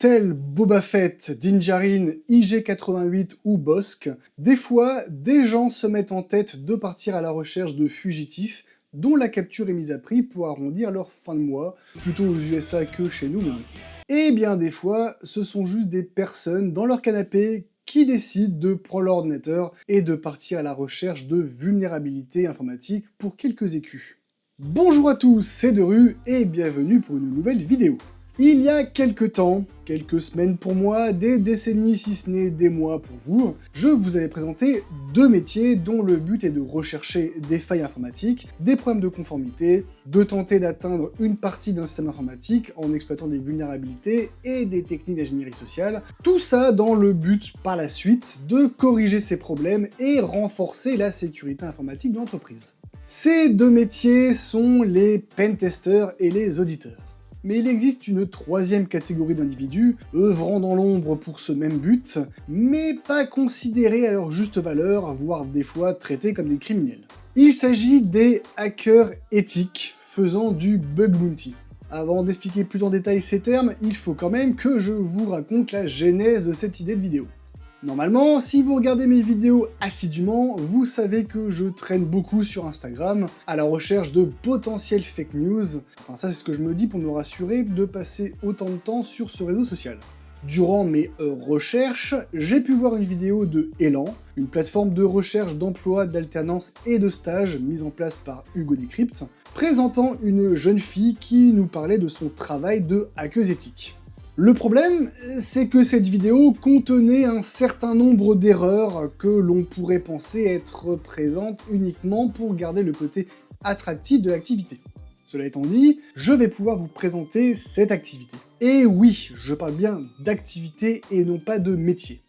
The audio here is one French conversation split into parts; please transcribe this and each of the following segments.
Tel Boba Fett, Din Djarin, IG-88 ou Bossk, des fois, des gens se mettent en tête de partir à la recherche de fugitifs dont la capture est mise à prix pour arrondir leur fin de mois, plutôt aux USA que chez nous, mais bon. Et bien des fois, ce sont juste des personnes dans leur canapé qui décident de prendre leur ordinateur et de partir à la recherche de vulnérabilités informatiques pour quelques écus. Bonjour à tous, c'est Deru et bienvenue pour une nouvelle vidéo. Il y a quelques temps, quelques semaines pour moi, des décennies si ce n'est des mois pour vous, je vous avais présenté deux métiers dont le but est de rechercher des failles informatiques, des problèmes de conformité, de tenter d'atteindre une partie d'un système informatique en exploitant des vulnérabilités et des techniques d'ingénierie sociale, tout ça dans le but par la suite de corriger ces problèmes et renforcer la sécurité informatique de l'entreprise. Ces deux métiers sont les pentesters et les auditeurs. Mais il existe une troisième catégorie d'individus, œuvrant dans l'ombre pour ce même but, mais pas considérés à leur juste valeur, voire des fois traités comme des criminels. Il s'agit des hackers éthiques, faisant du bug bounty. Avant d'expliquer plus en détail ces termes, il faut quand même que je vous raconte la genèse de cette idée de vidéo. Normalement, si vous regardez mes vidéos assidûment, vous savez que je traîne beaucoup sur Instagram à la recherche de potentielles fake news. Enfin ça c'est ce que je me dis pour me rassurer de passer autant de temps sur ce réseau social. Durant mes recherches, j'ai pu voir une vidéo de Elan, une plateforme de recherche d'emploi, d'alternance et de stage mise en place par Hugo Decrypt, présentant une jeune fille qui nous parlait de son travail de hackeuse éthique. Le problème, c'est que cette vidéo contenait un certain nombre d'erreurs que l'on pourrait penser être présentes uniquement pour garder le côté attractif de l'activité. Cela étant dit, je vais pouvoir vous présenter cette activité. Et oui, je parle bien d'activité et non pas de métier.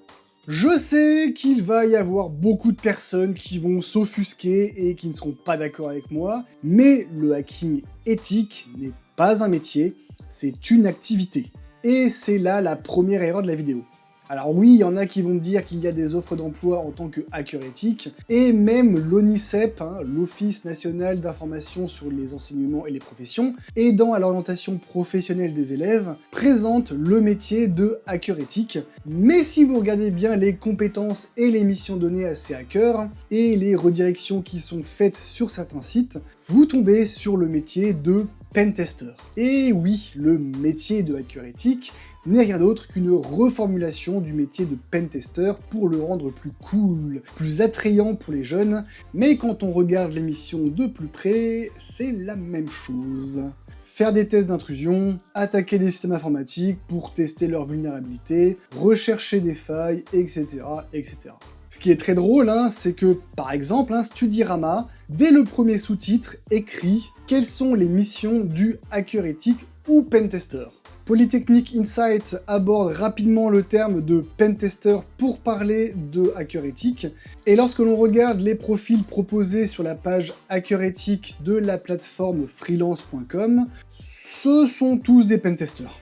Je sais qu'il va y avoir beaucoup de personnes qui vont s'offusquer et qui ne seront pas d'accord avec moi, mais le hacking éthique n'est pas un métier, c'est une activité. Et c'est là la première erreur de la vidéo. Alors oui, il y en a qui vont me dire qu'il y a des offres d'emploi en tant que hacker éthique, et même l'ONICEP, l'Office national d'information sur les enseignements et les professions, aidant à l'orientation professionnelle des élèves, présente le métier de hacker éthique. Mais si vous regardez bien les compétences et les missions données à ces hackers, et les redirections qui sont faites sur certains sites, vous tombez sur le métier de pentester. Et oui, le métier de hacker éthique n'est rien d'autre qu'une reformulation du métier de pentester pour le rendre plus cool, plus attrayant pour les jeunes, mais quand on regarde l'émission de plus près, c'est la même chose. Faire des tests d'intrusion, attaquer des systèmes informatiques pour tester leurs vulnérabilités, rechercher des failles, etc., etc. Ce qui est très drôle, c'est que, par exemple, Studirama, dès le premier sous-titre, écrit « Quelles sont les missions du hacker éthique ou pentester ?» Polytechnic Insight aborde rapidement le terme de pentester pour parler de hacker éthique, et lorsque l'on regarde les profils proposés sur la page hacker éthique de la plateforme freelance.com, ce sont tous des pentesters.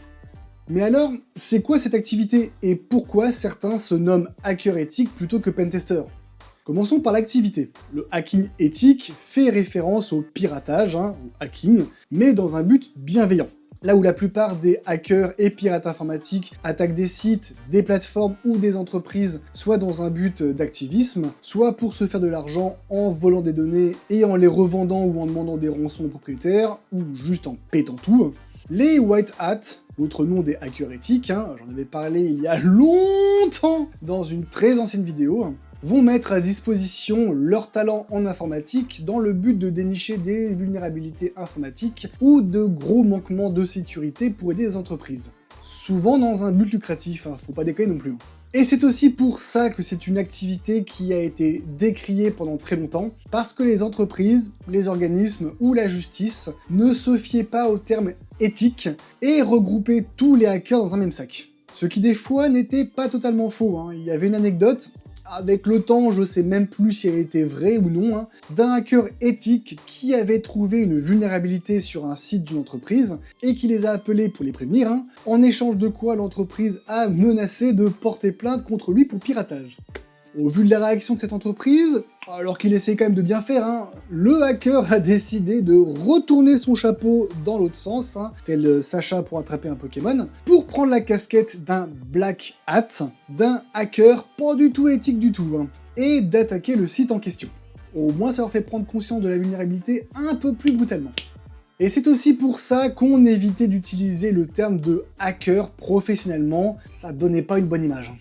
Mais alors, c'est quoi cette activité et pourquoi certains se nomment hacker éthique plutôt que pentester? Commençons par l'activité. Le hacking éthique fait référence au piratage, au hacking, mais dans un but bienveillant. Là où la plupart des hackers et pirates informatiques attaquent des sites, des plateformes ou des entreprises, soit dans un but d'activisme, soit pour se faire de l'argent en volant des données et en les revendant ou en demandant des rançons aux propriétaires, ou juste en pétant tout, les white hats, l'autre nom des hackers éthiques, j'en avais parlé il y a longtemps dans une très ancienne vidéo, vont mettre à disposition leur talent en informatique dans le but de dénicher des vulnérabilités informatiques ou de gros manquements de sécurité pour aider les entreprises. Souvent dans un but lucratif, faut pas déconner non plus. Et c'est aussi pour ça que c'est une activité qui a été décriée pendant très longtemps, parce que les entreprises, les organismes ou la justice ne se fiaient pas au terme éthique et regroupaient tous les hackers dans un même sac. Ce qui des fois n'était pas totalement faux, Il y avait une anecdote, avec le temps je sais même plus si elle était vraie ou non, d'un hacker éthique qui avait trouvé une vulnérabilité sur un site d'une entreprise et qui les a appelés pour les prévenir, en échange de quoi l'entreprise a menacé de porter plainte contre lui pour piratage. Au vu de la réaction de cette entreprise, Alors qu'il essaie quand même de bien faire, hein, le hacker a décidé de retourner son chapeau dans l'autre sens, hein, tel Sacha pour attraper un Pokémon, pour prendre la casquette d'un Black Hat, d'un hacker pas du tout éthique du tout, hein, et d'attaquer le site en question. Au moins ça leur fait prendre conscience de la vulnérabilité un peu plus brutalement. Et c'est aussi pour ça qu'on évitait d'utiliser le terme de hacker professionnellement, ça donnait pas une bonne image.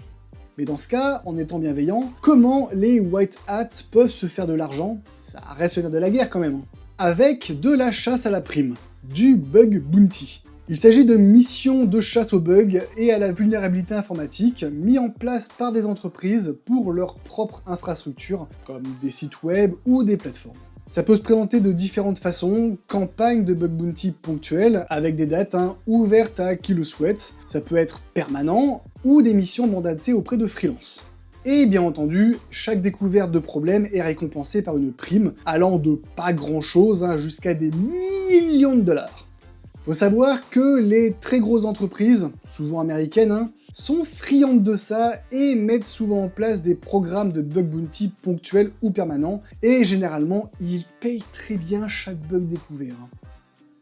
Mais dans ce cas, en étant bienveillant, comment les White Hats peuvent se faire de l'argent? Ça reste le nerf de la guerre quand même. Avec de la chasse à la prime, du bug bounty. Il s'agit de missions de chasse aux bugs et à la vulnérabilité informatique mis en place par des entreprises pour leur propre infrastructure, comme des sites web ou des plateformes. Ça peut se présenter de différentes façons, campagne de bug bounty ponctuelles, avec des dates ouvertes à qui le souhaite, ça peut être permanent, ou des missions mandatées auprès de freelance. Et bien entendu, chaque découverte de problème est récompensée par une prime, allant de pas grand chose jusqu'à des millions de dollars. Faut savoir que les très grosses entreprises, souvent américaines, sont friandes de ça et mettent souvent en place des programmes de bug bounty ponctuels ou permanents, et généralement, ils payent très bien chaque bug découvert.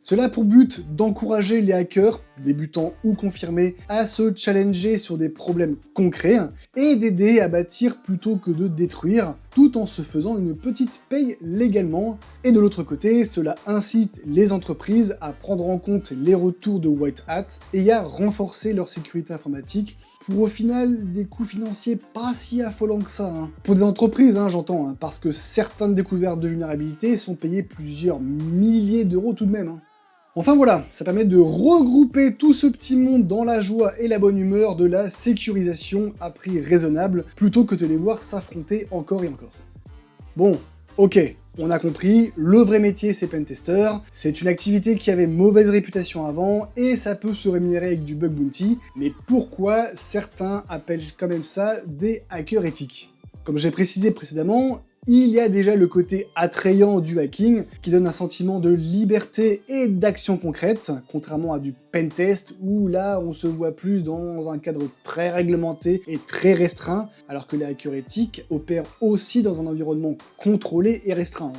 Cela a pour but d'encourager les hackers, débutants ou confirmés, à se challenger sur des problèmes concrets et d'aider à bâtir plutôt que de détruire, tout en se faisant une petite paye légalement. Et de l'autre côté, cela incite les entreprises à prendre en compte les retours de White Hat et à renforcer leur sécurité informatique pour au final des coûts financiers pas si affolants que ça. Pour des entreprises, j'entends, parce que certaines découvertes de vulnérabilité sont payées plusieurs milliers d'euros tout de même. Enfin voilà, ça permet de regrouper tout ce petit monde dans la joie et la bonne humeur de la sécurisation à prix raisonnable, plutôt que de les voir s'affronter encore et encore. Bon, ok, on a compris, le vrai métier c'est pentester, c'est une activité qui avait mauvaise réputation avant, et ça peut se rémunérer avec du bug bounty, mais pourquoi certains appellent quand même ça des hackers éthiques? Comme j'ai précisé précédemment, il y a déjà le côté attrayant du hacking, qui donne un sentiment de liberté et d'action concrète, contrairement à du pentest, où là on se voit plus dans un cadre très réglementé et très restreint, alors que les hackers éthiques opèrent aussi dans un environnement contrôlé et restreint.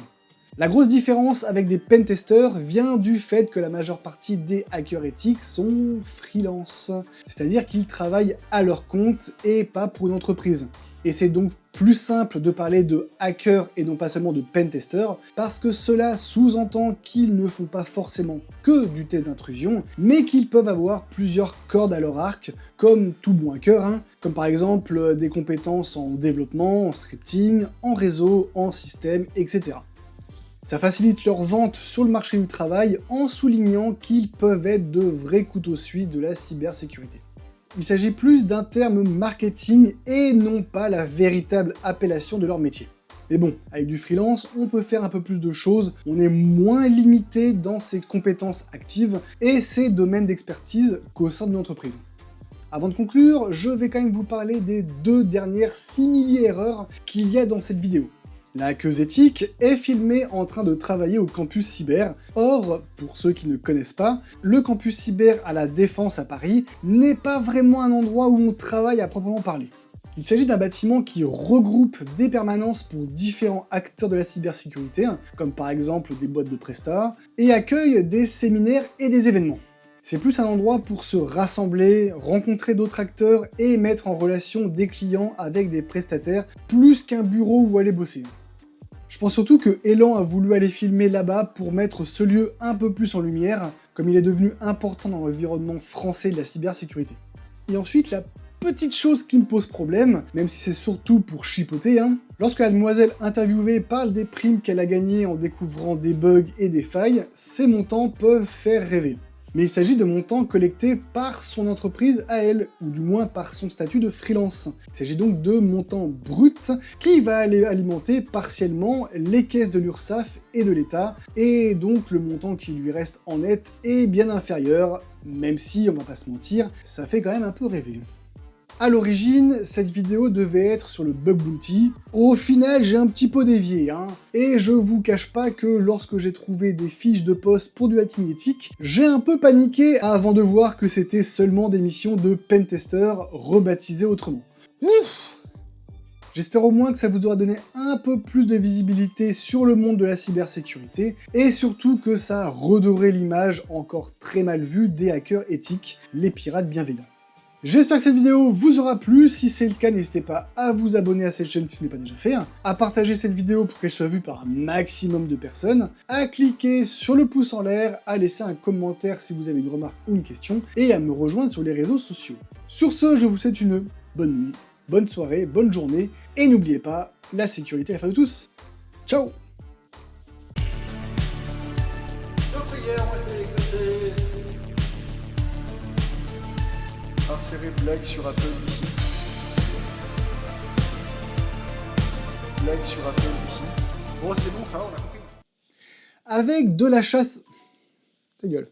La grosse différence avec des pentesters vient du fait que la majeure partie des hackers éthiques sont freelance, c'est-à-dire qu'ils travaillent à leur compte et pas pour une entreprise. Et c'est donc plus simple de parler de hackers et non pas seulement de pentesters, parce que cela sous-entend qu'ils ne font pas forcément que du test d'intrusion, mais qu'ils peuvent avoir plusieurs cordes à leur arc, comme tout bon hacker, comme par exemple des compétences en développement, en scripting, en réseau, en système, etc. Ça facilite leur vente sur le marché du travail en soulignant qu'ils peuvent être de vrais couteaux suisses de la cybersécurité. Il s'agit plus d'un terme marketing et non pas la véritable appellation de leur métier. Mais bon, avec du freelance, on peut faire un peu plus de choses, on est moins limité dans ses compétences actives et ses domaines d'expertise qu'au sein d'une entreprise. Avant de conclure, je vais quand même vous parler des 2 dernières simili-erreurs qu'il y a dans cette vidéo. La hackeuse éthique est filmée en train de travailler au campus cyber. Or, pour ceux qui ne connaissent pas, le campus cyber à la Défense à Paris n'est pas vraiment un endroit où on travaille à proprement parler. Il s'agit d'un bâtiment qui regroupe des permanences pour différents acteurs de la cybersécurité, comme par exemple des boîtes de prestat, et accueille des séminaires et des événements. C'est plus un endroit pour se rassembler, rencontrer d'autres acteurs et mettre en relation des clients avec des prestataires, plus qu'un bureau où aller bosser. Je pense surtout que Elan a voulu aller filmer là-bas pour mettre ce lieu un peu plus en lumière, comme il est devenu important dans l'environnement français de la cybersécurité. Et ensuite, la petite chose qui me pose problème, même si c'est surtout pour chipoter, lorsque la demoiselle interviewée parle des primes qu'elle a gagnées en découvrant des bugs et des failles, ces montants peuvent faire rêver. Mais il s'agit de montants collectés par son entreprise à elle, ou du moins par son statut de freelance. Il s'agit donc de montants bruts qui va aller alimenter partiellement les caisses de l'URSSAF et de l'État, et donc le montant qui lui reste en net est bien inférieur, même si, on va pas se mentir, ça fait quand même un peu rêver. À l'origine, cette vidéo devait être sur le bug bounty. Au final, j'ai un petit peu dévié, et je vous cache pas que lorsque j'ai trouvé des fiches de poste pour du hacking éthique, j'ai un peu paniqué avant de voir que c'était seulement des missions de pentester rebaptisées autrement. Ouf! J'espère au moins que ça vous aura donné un peu plus de visibilité sur le monde de la cybersécurité, et surtout que ça a redoré l'image encore très mal vue des hackers éthiques, les pirates bienveillants. J'espère que cette vidéo vous aura plu, si c'est le cas n'hésitez pas à vous abonner à cette chaîne si ce n'est pas déjà fait, à partager cette vidéo pour qu'elle soit vue par un maximum de personnes, à cliquer sur le pouce en l'air, à laisser un commentaire si vous avez une remarque ou une question, et à me rejoindre sur les réseaux sociaux. Sur ce, je vous souhaite une bonne nuit, bonne soirée, bonne journée, et n'oubliez pas, la sécurité est l'affaire de tous. Ciao! Insérer blague sur Apple ici. Blague sur Apple ici. Bon, c'est bon, ça va, on a compris. Avec de la chasse... Ta gueule.